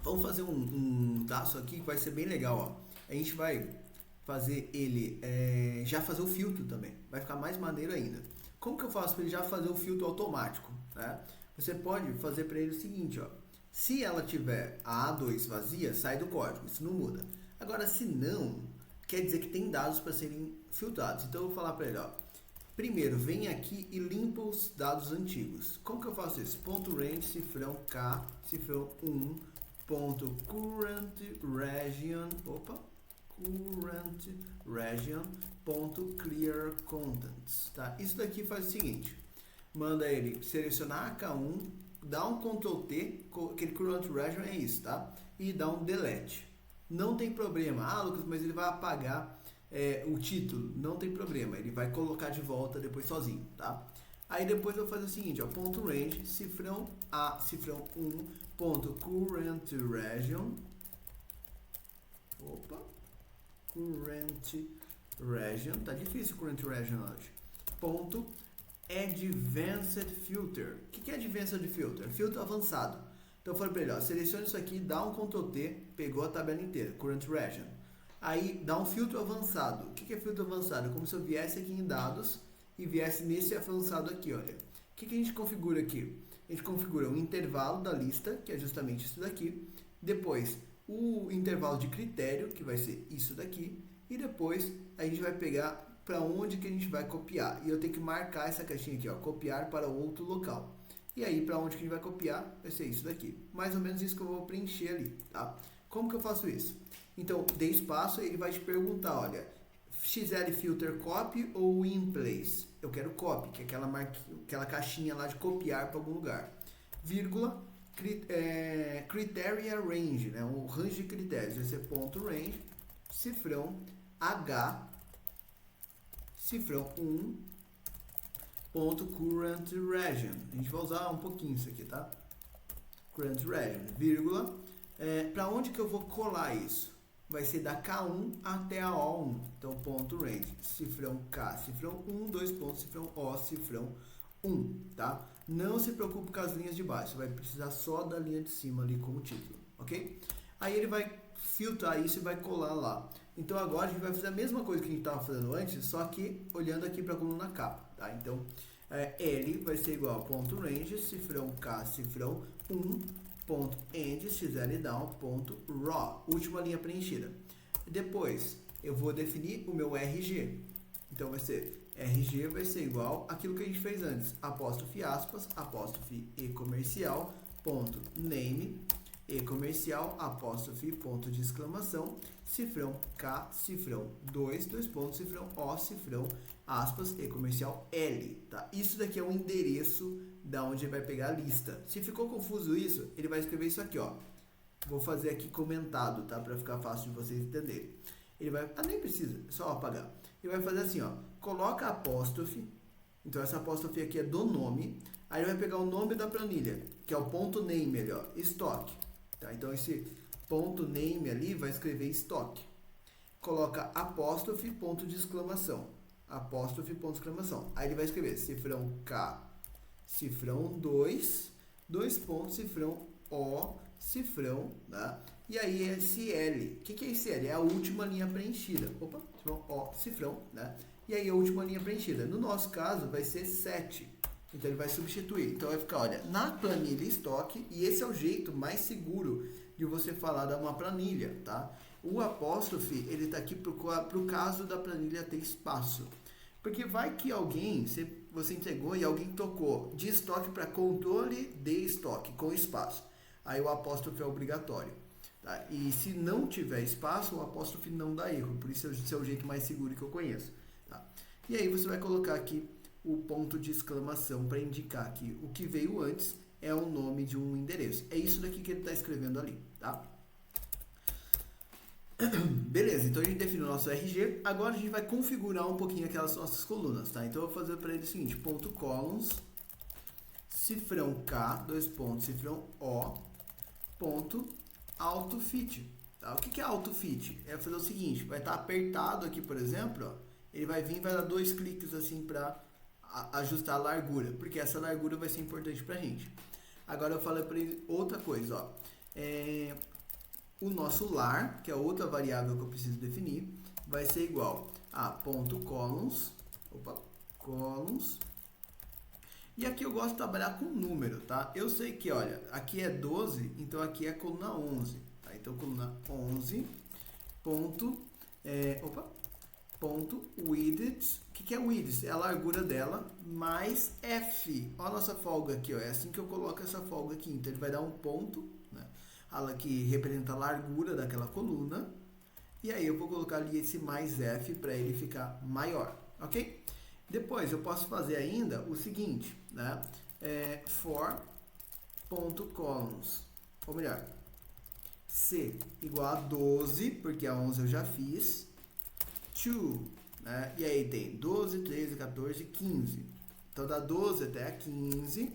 Vamos fazer um traço aqui que vai ser bem legal, ó. A gente vai fazer ele, já fazer o filtro também. Vai ficar mais maneiro ainda. Como que eu faço para ele já fazer o filtro automático, né? Você pode fazer para ele o seguinte, ó. Se ela tiver a A2 vazia, sai do código, isso não muda. Agora, se não, quer dizer que tem dados para serem filtrados. Então, eu vou falar para ele, ó. Primeiro, vem aqui e limpa os dados antigos. Como que eu faço isso? Ponto range, cifrão K, cifrão 1, ponto current region, current region, ponto clear contents, tá? Isso daqui faz o seguinte. Manda ele selecionar AK1, dá um Ctrl T, aquele current region é isso, tá? E dá um delete. Não tem problema. Ah, Lucas, mas ele vai apagar o título. Não tem problema, ele vai colocar de volta depois sozinho, tá? Aí depois eu vou fazer o seguinte, ó, ponto range, cifrão A, cifrão 1, ponto current region, current region, tá difícil current region hoje, ponto Advanced Filter. O que é Advanced Filter? Filtro avançado. Então eu falei para ele, ó, selecione isso aqui, dá um Ctrl T, pegou a tabela inteira, Current Region. Aí dá um filtro avançado. O que é filtro avançado? É como se eu viesse aqui em dados e viesse nesse avançado aqui, olha. O que a gente configura aqui? A gente configura um intervalo da lista, que é justamente isso daqui. Depois, o intervalo de critério, que vai ser isso daqui. E depois, a gente vai pegar para onde que a gente vai copiar. E eu tenho que marcar essa caixinha aqui, ó, copiar para outro local. E aí, para onde que a gente vai copiar, vai ser isso daqui. Mais ou menos isso que eu vou preencher ali, tá? Como que eu faço isso? Então, dê espaço, ele vai te perguntar, olha, XL filter copy ou in place? Eu quero copy, que é aquela caixinha lá de copiar para algum lugar. Vírgula, criteria range, né? O range de critérios, vai ser ponto range, cifrão H, cifrão 1, ponto current region. A gente vai usar um pouquinho isso aqui, tá? Current region, vírgula. Para onde que eu vou colar isso? Vai ser da K1 até a O1. Então, ponto range, cifrão K, cifrão 1, 2 pontos, cifrão O, cifrão 1, tá? Não se preocupe com as linhas de baixo, vai precisar só da linha de cima ali como título, ok? Aí ele vai filtrar isso e vai colar lá. Então agora a gente vai fazer a mesma coisa que a gente estava fazendo antes, só que olhando aqui para a coluna K, tá? Então, L vai ser igual a ponto range, cifrão K, cifrão 1, ponto end, xl down, ponto raw, última linha preenchida. Depois, eu vou definir o meu RG. Então, vai ser RG vai ser igual àquilo que a gente fez antes, apóstrofe aspas, apóstrofe e comercial, ponto name, e comercial, apóstrofe, ponto de exclamação, cifrão K, cifrão 2, 2 pontos, cifrão O, cifrão, aspas, e comercial L, tá? Isso daqui é o endereço da onde ele vai pegar a lista. Se ficou confuso isso, ele vai escrever isso aqui, ó. Vou fazer aqui comentado, tá? Para ficar fácil de vocês entenderem. Ele vai, nem precisa, é só apagar. Ele vai fazer assim, ó, coloca apóstrofe, então essa apóstrofe aqui é do nome, aí ele vai pegar o nome da planilha, que é o ponto name ali, ó, estoque. Tá, então esse ponto name ali vai escrever estoque. Coloca apóstrofe, ponto de exclamação. Apóstrofe, ponto de exclamação. Aí ele vai escrever cifrão K, cifrão 2, 2 pontos, cifrão O, cifrão, tá? E aí esse L. O que é esse L? É a última linha preenchida. Opa, cifrão O, cifrão, né? E aí a última linha preenchida. No nosso caso vai ser 7. Então ele vai substituir. Então vai ficar, olha, na planilha estoque, e esse é o jeito mais seguro de você falar de uma planilha, tá? O apóstrofe, ele está aqui para o caso da planilha ter espaço. Porque vai que alguém, você entregou e alguém tocou de estoque para controle de estoque, com espaço. Aí o apóstrofe é obrigatório. Tá? E se não tiver espaço, o apóstrofe não dá erro. Por isso esse é o jeito mais seguro que eu conheço. Tá? E aí você vai colocar aqui o ponto de exclamação para indicar que o que veio antes é o nome de um endereço. É isso daqui que ele está escrevendo ali. Tá? Beleza, então a gente definiu o nosso RG. Agora a gente vai configurar um pouquinho aquelas nossas colunas, tá? Então eu vou fazer para ele o seguinte: ponto columns, cifrão K, dois pontos, cifrão O, ponto autofit. Tá? O que é autofit? É fazer o seguinte: vai estar apertado aqui, por exemplo, ó, ele vai vir e vai dar 2 cliques assim para ajustar a largura, porque essa largura vai ser importante pra gente. Agora eu falei para ele outra coisa, ó. O nosso lar, que é outra variável que eu preciso definir, vai ser igual a ponto columns, columns. E aqui eu gosto de trabalhar com número, tá? Eu sei que, olha, aqui é 12, então aqui é a coluna 11. Tá? Então, coluna 11, ponto, ponto width. O que é width? É a largura dela mais F. Olha a nossa folga aqui, ó. É assim que eu coloco essa folga aqui. Então, ele vai dar um ponto, né? Ela que representa a largura daquela coluna. E aí, eu vou colocar ali esse mais F para ele ficar maior, ok? Depois, eu posso fazer ainda o seguinte, né? For.columns, ou melhor, C igual a 12, porque a 11 eu já fiz, to, né? E aí tem 12, 13, 14, 15. Então, da 12 até a 15,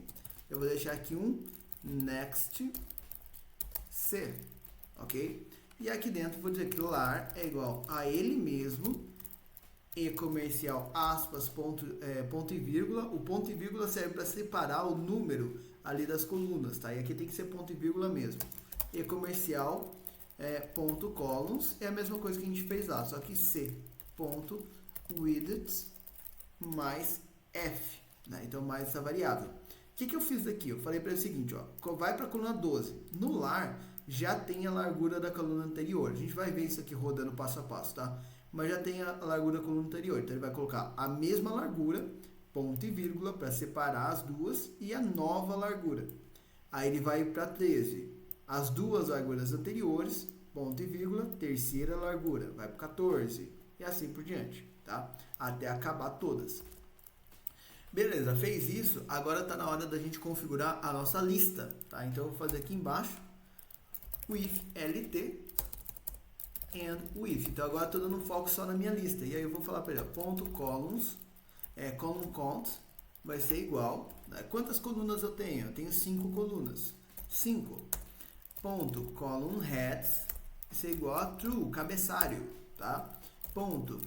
eu vou deixar aqui um next C, ok? E aqui dentro, vou dizer que lar é igual a ele mesmo, e comercial, aspas, ponto e vírgula. O ponto e vírgula serve para separar o número ali das colunas, tá? E aqui tem que ser ponto e vírgula mesmo. E comercial, ponto columns, é a mesma coisa que a gente fez lá, só que C, ponto width mais F, né? Então, mais essa variável. O que eu fiz aqui? Eu falei para ele o seguinte, ó, vai para a coluna 12. No lar, já tem a largura da coluna anterior. A gente vai ver isso aqui rodando passo a passo, tá? Mas já tem a largura da coluna anterior. Então, ele vai colocar a mesma largura, ponto e vírgula, para separar as duas, e a nova largura. Aí, ele vai para 13. As duas larguras anteriores, ponto e vírgula, terceira largura. Vai para 14. E assim por diante, tá? Até acabar todas. Beleza, fez isso. Agora está na hora da gente configurar a nossa lista, tá? Então, eu vou fazer aqui embaixo, with lt and with. Então agora estou dando um foco só na minha lista. E aí eu vou falar para ele, ponto columns, column count vai ser igual, né? Quantas colunas eu tenho? Eu tenho 5 colunas. 5. Ponto column heads vai ser igual a true, cabeçalho, tá? Ponto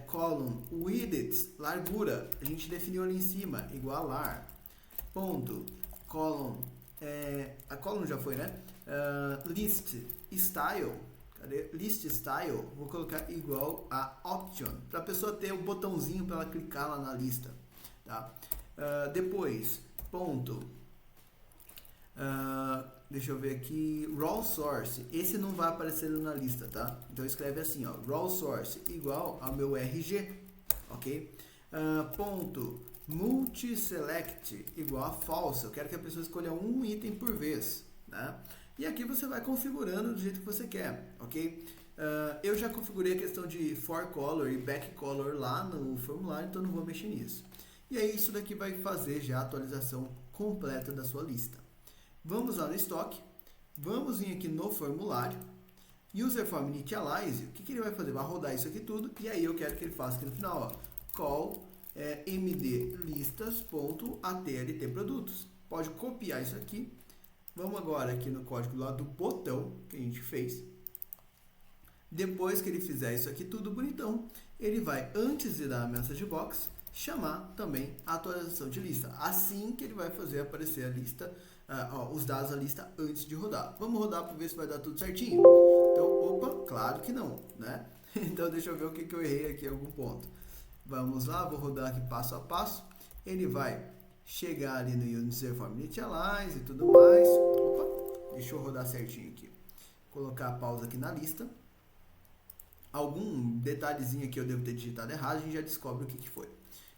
column width, largura, a gente definiu ali em cima, igual a lar. Ponto column, a column já foi, né? List style, list style, vou colocar igual a option, para a pessoa ter o botãozinho para ela clicar lá na lista, tá? Depois, ponto, deixa eu ver aqui, raw source, esse não vai aparecer na lista, tá? Então escreve assim, ó, raw source igual ao meu RG, ok? Ponto, multi-select igual a false, eu quero que a pessoa escolha um item por vez, né? E aqui você vai configurando do jeito que você quer, ok? Eu já configurei a questão de for color e back color lá no formulário, então não vou mexer nisso. E aí isso daqui vai fazer já a atualização completa da sua lista. Vamos lá no estoque, vamos vir aqui no formulário, user form initialize, o que ele vai fazer? Vai rodar isso aqui tudo, e aí eu quero que ele faça aqui no final, ó, call mdlistas.atlt produtos. Pode copiar isso aqui. Vamos agora aqui no código lá do botão que a gente fez. Depois que ele fizer isso aqui tudo bonitão, ele vai, antes de dar a message box, chamar também a atualização de lista. Assim que ele vai fazer aparecer a lista, os dados da lista antes de rodar. Vamos rodar para ver se vai dar tudo certinho. Então, opa, claro que não, né? Então, deixa eu ver o que eu errei aqui em algum ponto. Vamos lá, vou rodar aqui passo a passo. Ele vai chegar ali no user form initialize e tudo mais. Opa, deixa eu rodar certinho aqui. colocar a pausa aqui na lista. Algum detalhezinho aqui eu devo ter digitado errado, a gente já descobre o que foi.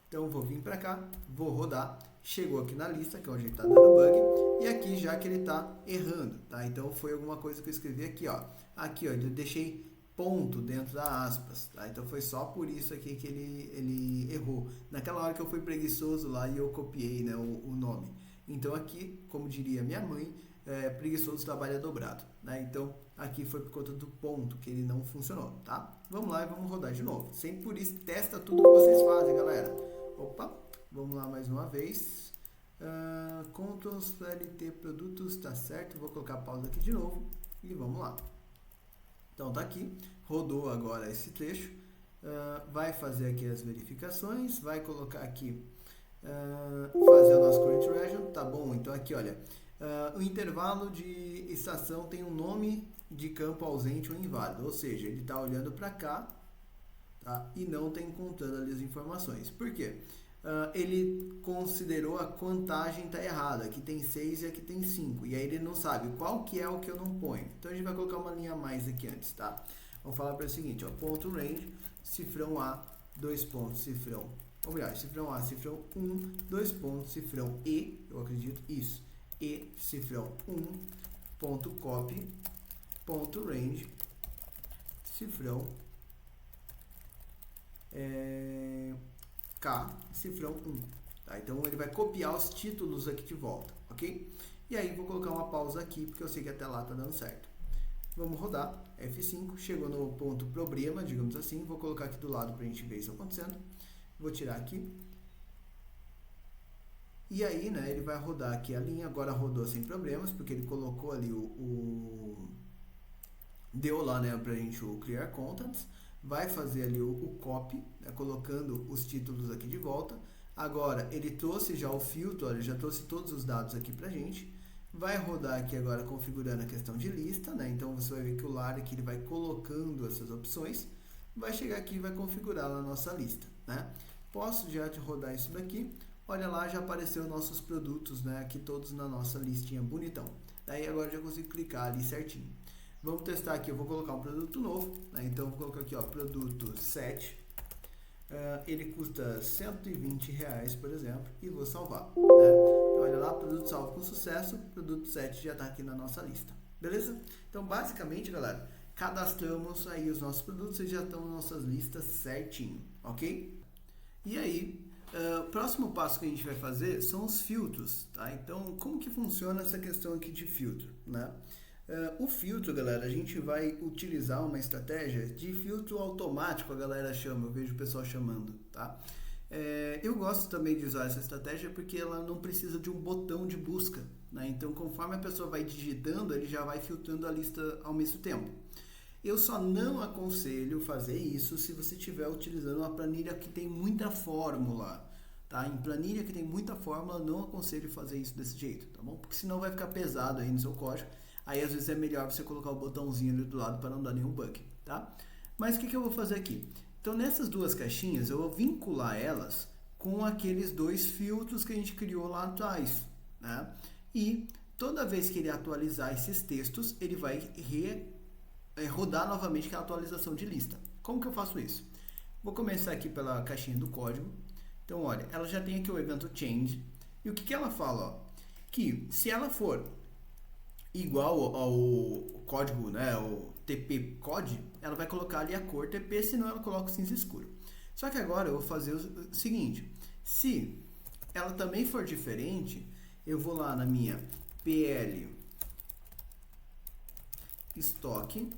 Então eu vou vir para cá, vou rodar, chegou aqui na lista, que é onde ele está dando bug, e aqui já que ele está errando, tá? Então foi alguma coisa que eu escrevi aqui, ó. Aqui, ó, eu deixei ponto dentro da aspas, tá? Então foi só por isso aqui que ele errou. Naquela hora que eu fui preguiçoso lá e eu copiei, né, o nome. Então aqui, como diria minha mãe, preguiçoso trabalha dobrado, né? Então aqui foi por conta do ponto que ele não funcionou, tá? Vamos lá e vamos rodar de novo. Sempre por isso, testa tudo que vocês fazem, galera. Opa, vamos lá mais uma vez. Ctrl LT produtos, tá certo. Vou colocar a pausa aqui de novo e vamos lá. Então tá aqui, rodou agora esse trecho. Vai fazer aqui as verificações, vai colocar aqui, fazer o nosso current region, tá bom? Então aqui, olha, o intervalo de estação tem um nome de campo ausente ou inválido, ou seja, ele está olhando para cá, tá? E não está encontrando ali as informações. Por quê? Ele considerou a contagem tá errada, aqui tem 6 e aqui tem 5, e aí ele não sabe qual que é o que eu não ponho. Então a gente vai colocar uma linha a mais aqui antes, tá? Vamos falar para o seguinte, ó, ponto range, cifrão A, 2 pontos, cifrão, ou melhor, cifrão A, cifrão 1, 2 pontos, cifrão E, eu acredito, isso, E, cifrão 1, ponto copy, ponto range, cifrão K, cifrão 1. Tá? Então ele vai copiar os títulos aqui de volta, ok? E aí vou colocar uma pausa aqui, porque eu sei que até lá tá dando certo. Vamos rodar, F5, chegou no ponto problema, digamos assim, vou colocar aqui do lado para a gente ver isso acontecendo. Vou tirar aqui. E aí, né, ele vai rodar aqui a linha, agora rodou sem problemas, porque ele colocou ali deu lá, né, pra gente o clear contents, vai fazer ali o copy, né, colocando os títulos aqui de volta. Agora, ele trouxe já o filtro, olha, já trouxe todos os dados aqui pra gente. Vai rodar aqui agora configurando a questão de lista, né, então você vai ver que o lar aqui ele vai colocando essas opções. Vai chegar aqui e vai configurar na nossa lista, né. Posso já te rodar isso daqui. Olha lá, já apareceu nossos produtos, né, aqui todos na nossa listinha bonitão. Daí agora já consigo clicar ali certinho. Vamos testar aqui, eu vou colocar um produto novo, né, então vou colocar aqui, ó, produto 7. Ele custa R$120, por exemplo, e vou salvar, né? Então, olha lá, produto salvo com sucesso, produto 7 já está aqui na nossa lista, beleza? Então, basicamente, galera, cadastramos aí os nossos produtos e já estão nas nossas listas certinho, ok? E aí, o próximo passo que a gente vai fazer são os filtros, tá? Então, como que funciona essa questão aqui de filtro, né? O filtro, galera, a gente vai utilizar uma estratégia de filtro automático, a galera chama, eu vejo o pessoal chamando, tá? Eu gosto também de usar essa estratégia porque ela não precisa de um botão de busca, né? Então, conforme a pessoa vai digitando, ele já vai filtrando a lista ao mesmo tempo. Eu só não aconselho fazer isso se você estiver utilizando uma planilha que tem muita fórmula, tá? Em planilha que tem muita fórmula, não aconselho fazer isso desse jeito, tá bom? Porque senão vai ficar pesado aí no seu código. Aí às vezes é melhor você colocar o botãozinho ali do lado para não dar nenhum bug, tá? Mas o que eu vou fazer aqui? Então nessas duas caixinhas eu vou vincular elas com aqueles dois filtros que a gente criou lá atrás, né? E toda vez que ele atualizar esses textos, ele vai rodar novamente aquela atualização de lista. Como que eu faço isso? Vou começar aqui pela caixinha do código. Então olha, ela já tem aqui o evento change. E o que ela fala? Ó, que se ela for igual ao código, né, o TP code, ela vai colocar ali a cor TP, senão ela coloca o cinza escuro. Só que agora eu vou fazer o seguinte, se ela também for diferente, eu vou lá na minha PL estoque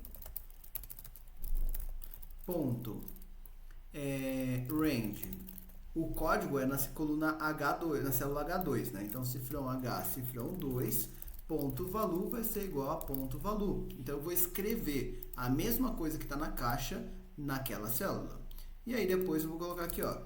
ponto range. O código é na coluna H2, na célula H2, né? Então cifrão H, cifrão 2, ponto value vai ser igual a ponto value. Então eu vou escrever a mesma coisa que está na caixa naquela célula. E aí depois eu vou colocar aqui, ó,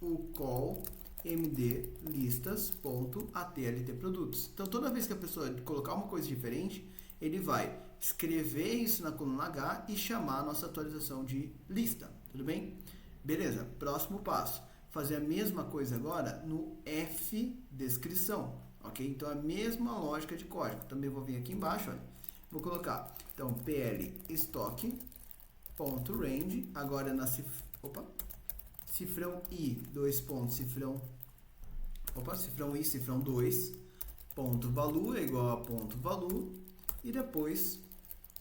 o call md listas.atlt produtos. Então toda vez que a pessoa colocar uma coisa diferente, ele vai escrever isso na coluna H e chamar a nossa atualização de lista. Tudo bem? Beleza, próximo passo. Fazer a mesma coisa agora no F descrição. Ok? Então, a mesma lógica de código. Também vou vir aqui embaixo, olha. Vou colocar, então, pl estoque.range, agora na cifrão i, dois pontos, cifrão i, cifrão 2, ponto value é igual a ponto value, e depois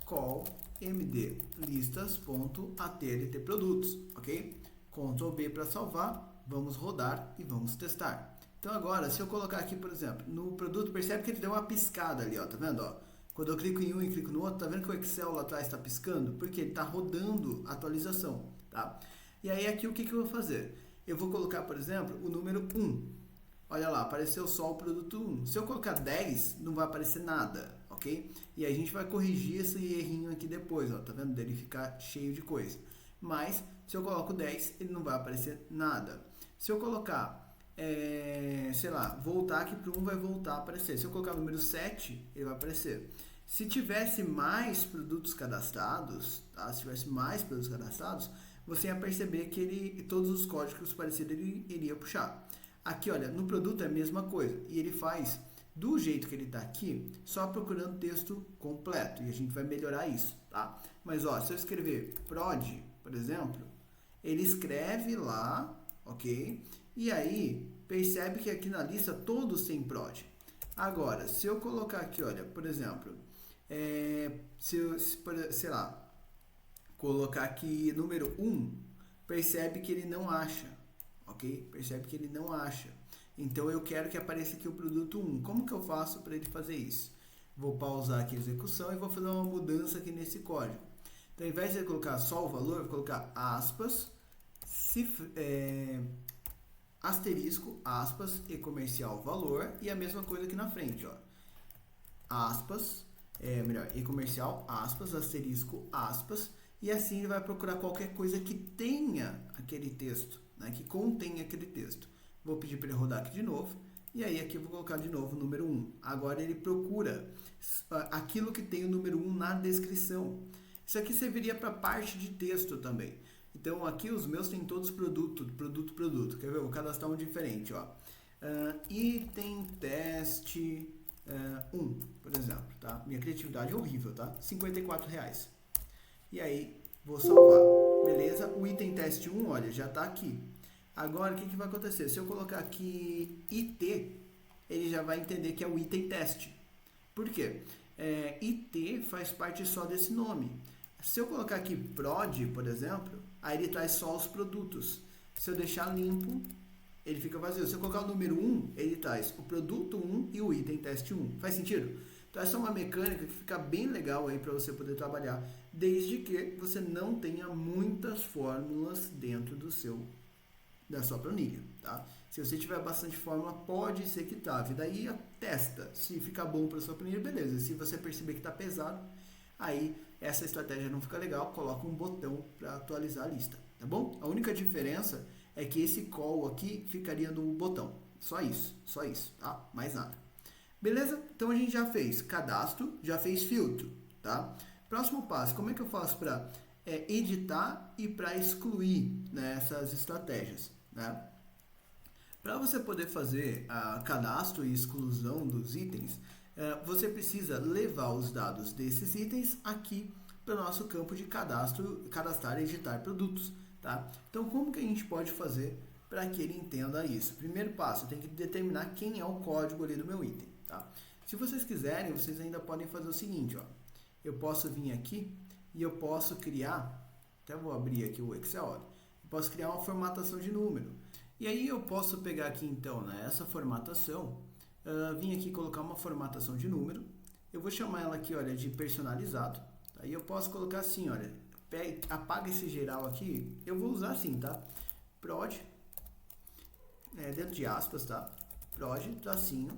call md listas.atlt produtos, ok? Ctrl B para salvar, vamos rodar e vamos testar. Então agora, se eu colocar aqui, por exemplo, no produto, percebe que ele deu uma piscada ali, ó, tá vendo, ó? Quando eu clico em um e clico no outro, tá vendo que o Excel lá atrás está piscando? Porque ele está rodando a atualização, tá? E aí aqui o que eu vou fazer? Eu vou colocar, por exemplo, o número 1. Olha lá, apareceu só o produto 1. Se eu colocar 10, não vai aparecer nada, ok? E aí a gente vai corrigir esse errinho aqui depois, ó, tá vendo? Dele ficar cheio de coisa. Mas, se eu coloco 10, ele não vai aparecer nada. Se eu colocar, sei lá, voltar aqui para o 1, vai voltar a aparecer. Se eu colocar o número 7, ele vai aparecer. Se tivesse mais produtos cadastrados, tá? Se tivesse mais produtos cadastrados, você ia perceber que todos os códigos parecidos ele iria puxar. Aqui, olha, no produto é a mesma coisa. E ele faz do jeito que ele está aqui, só procurando texto completo. E a gente vai melhorar isso, tá? Mas, ó, se eu escrever prod, por exemplo, ele escreve lá, ok? E aí, percebe que aqui na lista todos têm prod. Agora, se eu colocar aqui, olha, por exemplo, sei lá, colocar aqui número 1, percebe que ele não acha, ok? Percebe que ele não acha. Então, eu quero que apareça aqui o produto 1. Como que eu faço para ele fazer isso? Vou pausar aqui a execução e vou fazer uma mudança aqui nesse código. Então, ao invés de colocar só o valor, vou colocar aspas, asterisco, aspas, e comercial valor, e a mesma coisa aqui na frente, ó. Aspas, e comercial, aspas, asterisco, aspas, e assim ele vai procurar qualquer coisa que tenha aquele texto, né, que contenha aquele texto. Vou pedir para ele rodar aqui de novo, e aí aqui eu vou colocar de novo o número 1. Agora ele procura aquilo que tem o número 1 na descrição. Isso aqui serviria para parte de texto também. Então, aqui os meus tem todos produto. Quer ver? Eu vou cadastrar um diferente, ó. Item teste 1, por exemplo, tá? Minha criatividade é horrível, tá? R$54. E aí, vou salvar. Beleza? O item teste 1, olha, já tá aqui. Agora, o que vai acontecer? Se eu colocar aqui IT, ele já vai entender que é o item teste. Por quê? IT faz parte só desse nome. Se eu colocar aqui prod, por exemplo, aí ele traz só os produtos. Se eu deixar limpo, ele fica vazio. Se eu colocar o número 1, ele traz o produto 1 e o item teste 1. Faz sentido? Então essa é uma mecânica que fica bem legal aí para você poder trabalhar, desde que você não tenha muitas fórmulas dentro da sua planilha, tá? Se você tiver bastante fórmula, pode ser que trave. Daí testa. Se ficar bom para sua planilha, beleza. Se você perceber que está pesado, aí essa estratégia não fica legal, coloca um botão para atualizar a lista, tá bom? A única diferença é que esse call aqui ficaria no botão. Só isso, tá? Mais nada. Beleza? Então a gente já fez cadastro, já fez filtro, tá? Próximo passo, como é que eu faço para editar e para excluir, né, essas estratégias, né? Para você poder fazer cadastro e exclusão dos itens, você precisa levar os dados desses itens aqui para o nosso campo de cadastrar e editar produtos, tá? Então, como que a gente pode fazer para que ele entenda isso? Primeiro passo, eu tenho que determinar quem é o código ali do meu item, tá? Se vocês quiserem, vocês ainda podem fazer o seguinte, ó. Eu posso vir aqui e eu posso criar, até vou abrir aqui o Excel, ó, eu posso criar uma formatação de número. E aí eu posso pegar aqui então, né, essa formatação, vim aqui colocar uma formatação de número, eu vou chamar ela aqui, olha, de personalizado, aí eu posso colocar assim, olha, apaga esse geral aqui, eu vou usar assim, tá? Prod, dentro de aspas, tá? Prod, tracinho,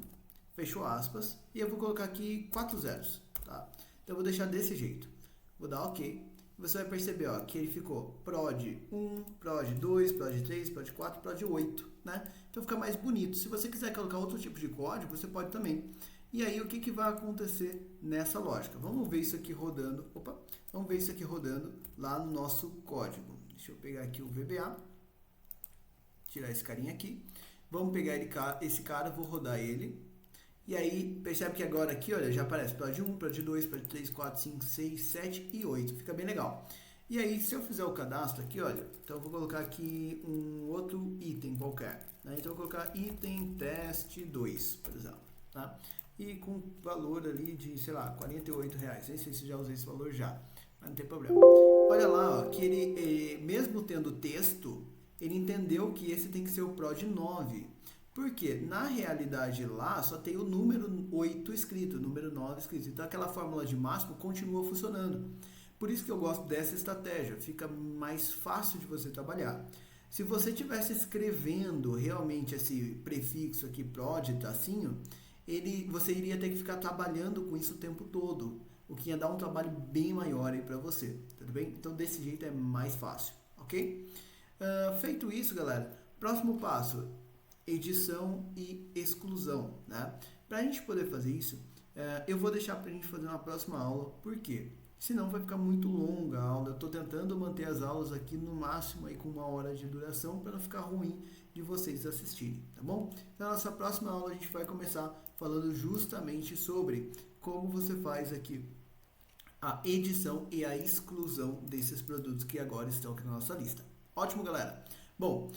fechou aspas, e eu vou colocar aqui 4 zeros, tá? Então eu vou deixar desse jeito, vou dar OK. Você vai perceber, ó, que ele ficou prod 1, prod 2, prod 3, prod 4, prod 8, né? Então fica mais bonito. Se você quiser colocar outro tipo de código, você pode também. E aí, o que vai acontecer nessa lógica? Vamos ver isso aqui rodando. Vamos ver isso aqui rodando lá no nosso código. Deixa eu pegar aqui o VBA, tirar esse carinha aqui. Vamos pegar esse cara, vou rodar ele. E aí, percebe que agora aqui, olha, já aparece PROD 1, PROD 2, PROD 3, 4, 5, 6, 7 e 8. Fica bem legal. E aí, se eu fizer o cadastro aqui, olha, então eu vou colocar aqui um outro item qualquer. Né? Então eu vou colocar item teste 2, por exemplo. Tá? E com valor ali de, sei lá, R$48. Nem sei se já usei esse valor já, mas não tem problema. Olha lá, ó, que ele, mesmo tendo texto, ele entendeu que esse tem que ser o PROD 9. Porque, na realidade, lá só tem o número 8 escrito, o número 9 escrito. Então, aquela fórmula de máximo continua funcionando. Por isso que eu gosto dessa estratégia, fica mais fácil de você trabalhar. Se você estivesse escrevendo realmente esse prefixo aqui, prod, tracinho, você iria ter que ficar trabalhando com isso o tempo todo, o que ia dar um trabalho bem maior aí para você, tudo bem? Então, desse jeito é mais fácil, ok? Feito isso, galera, próximo passo, edição e exclusão, né? Para a gente poder fazer isso, eu vou deixar para a gente fazer uma próxima aula, por quê? Senão vai ficar muito longa a aula. Eu estou tentando manter as aulas aqui no máximo aí com 1 hora de duração para não ficar ruim de vocês assistirem, tá bom? Então, na nossa próxima aula a gente vai começar falando justamente sobre como você faz aqui a edição e a exclusão desses produtos que agora estão aqui na nossa lista. Ótimo, galera! Bom,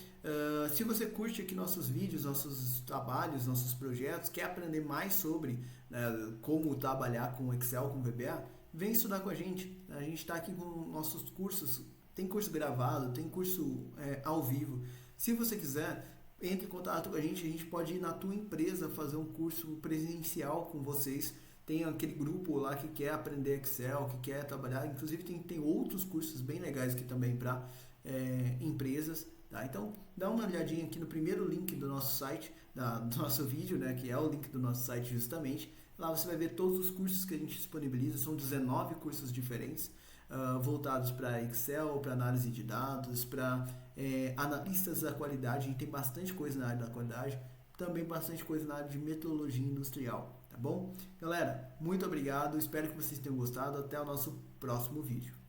se você curte aqui nossos vídeos, nossos trabalhos, nossos projetos, quer aprender mais sobre como trabalhar com Excel, com VBA, vem estudar com a gente. A gente está aqui com nossos cursos, tem curso gravado, tem curso ao vivo. Se você quiser, entre em contato com a gente pode ir na tua empresa fazer um curso presencial com vocês. Tem aquele grupo lá que quer aprender Excel, que quer trabalhar, inclusive tem outros cursos bem legais aqui também para empresas. Tá? Então, dá uma olhadinha aqui no primeiro link do nosso site, do nosso vídeo, né, que é o link do nosso site justamente. Lá você vai ver todos os cursos que a gente disponibiliza, são 19 cursos diferentes, voltados para Excel, para análise de dados, para analistas da qualidade. A gente tem bastante coisa na área da qualidade, também bastante coisa na área de metrologia industrial, tá bom? Galera, muito obrigado, espero que vocês tenham gostado, até o nosso próximo vídeo.